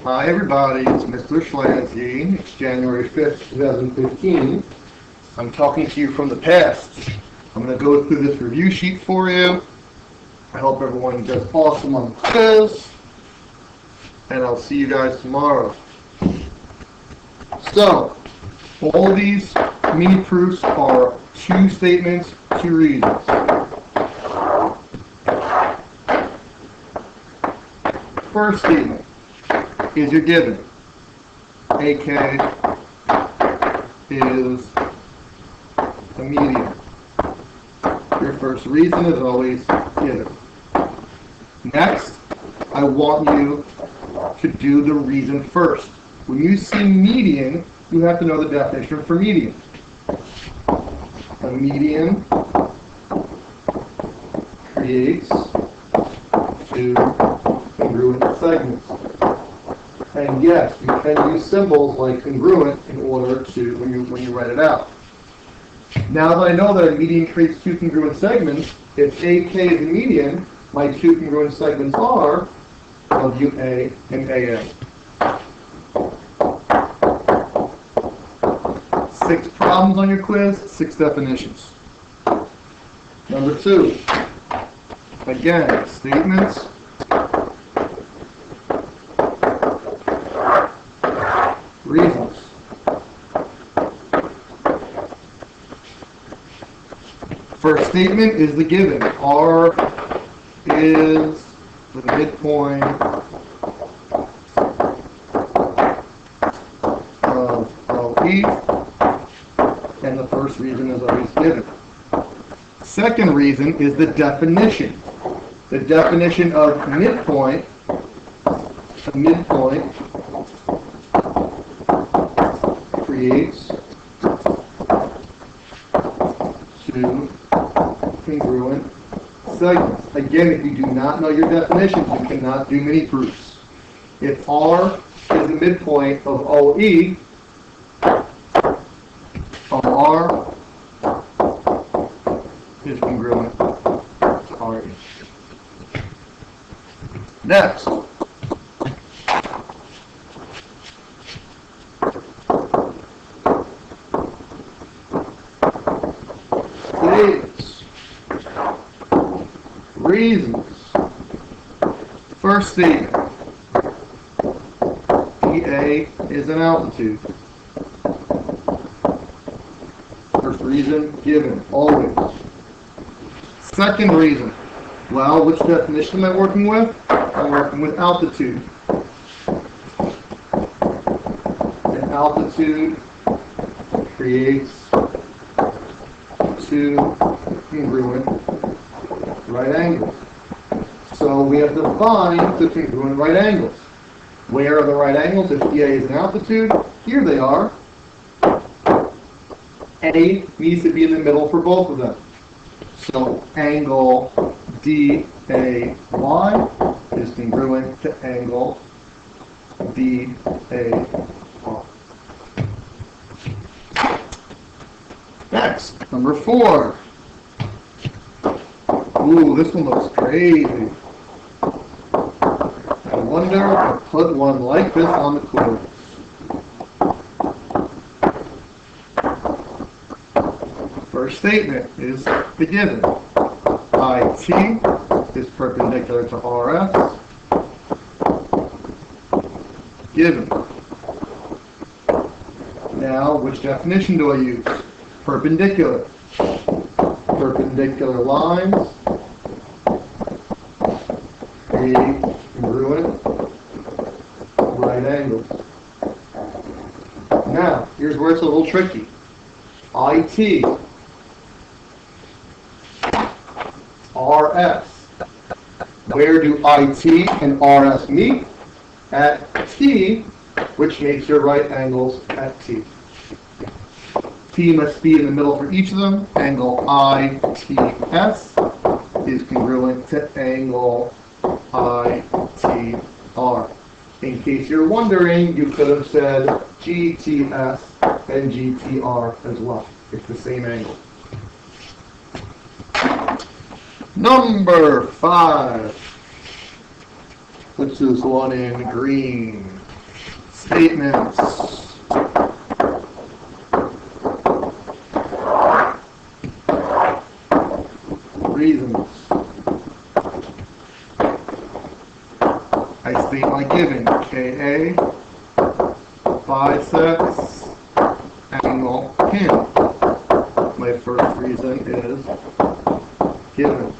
Hi everybody, it's Mr. Schlansky. It's January 5th, 2015. I'm talking to you from the past. I'm going to go through this review sheet for you. I hope everyone does awesome on the quiz. And I'll see you guys tomorrow. So, all these mini proofs are two statements, two reasons. First statement is your given. AK is the median. Your first reason is always given. Next, I want you to do the reason first. When you see median, you have to know the definition for median. A median creates two congruent segments. And yes, you can use symbols like congruent in order to, when you write it out. Now that I know that a median creates two congruent segments, if AK is the median, my two congruent segments are WA and AM. 6 problems on your quiz, 6 definitions. Number 2, again, statements, reasons. First statement is the given. R is the midpoint of OE. And the first reason is always given. Second reason is the definition. The definition of midpoint, creates two congruent segments. Again, if you do not know your definitions, you cannot do mini proofs. If R is the midpoint of OE, R is congruent to RE. Next, statements, reasons. First statement, EA is an altitude. First reason, given, always. Second reason, well, which definition am I working with? I'm working with altitude. And altitude creates two congruent right angles. So we have to find the congruent right angles. Where are the right angles if EA is an altitude? Here they are. A needs to be in the middle for both of them. So angle DAY is congruent to angle DAR. Next, number 4. Ooh, this one looks crazy. I wonder if I put one like this on the quiz. First statement is the given. IT is perpendicular to RS. Given. Now, which definition do I use? Perpendicular. Perpendicular lines create congruent right angles. Now, here's where it's a little tricky. IT, RS. Where do IT and RS meet? At T, which makes your right angles at T. T must be in the middle for each of them. Angle ITS is congruent to angle ITR. In case you're wondering, you could have said GTS and GTR as well. It's the same angle. Number 5. Let's do this one in green. Statements. Reasons. I state my given, Ka, bisects, angle, pin. My first reason is given.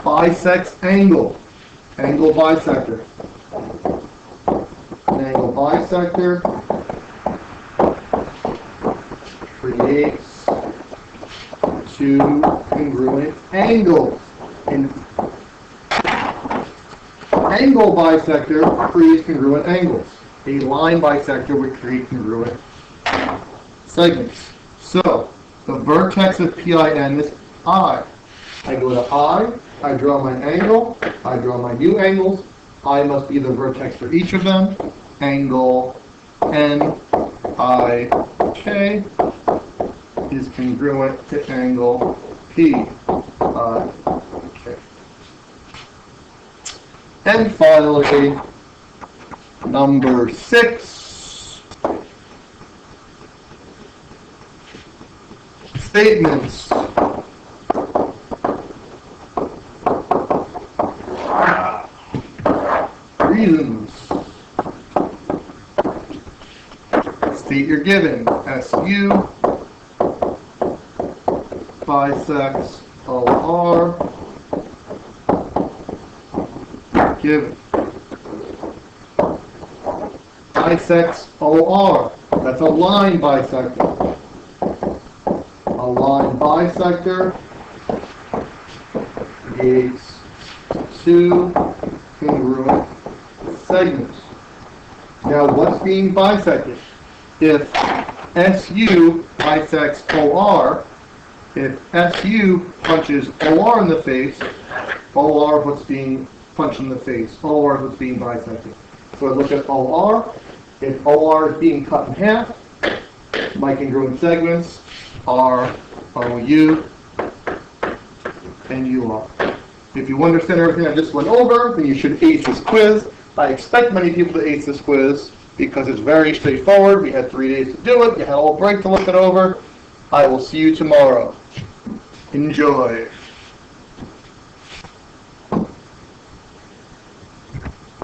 Bisects angle. Angle bisector. An angle bisector creates two congruent angles. An angle bisector creates congruent angles. A line bisector would create congruent segments. So, the vertex of PIN is I. I go to I draw my angle, I draw my new angles. I must be the vertex for each of them. Angle N, I, K is congruent to angle P, I, K. And finally, number 6, statements. Reasons. State your given. SU bisects OR given. Bisects OR. That's a line bisector. A line bisector creates two congruent segments. Now, what's being bisected? If SU bisects OR, if SU punches OR in the face, OR is what's being punched in the face. OR is what's being bisected. So I look at OR. If OR is being cut in half, my congruent segments are OU and UR. If you understand everything I just went over, then you should ace this quiz. I expect many people to ace this quiz because it's very straightforward. We had 3 days to do it. You had a whole break to look it over. I will see you tomorrow. Enjoy.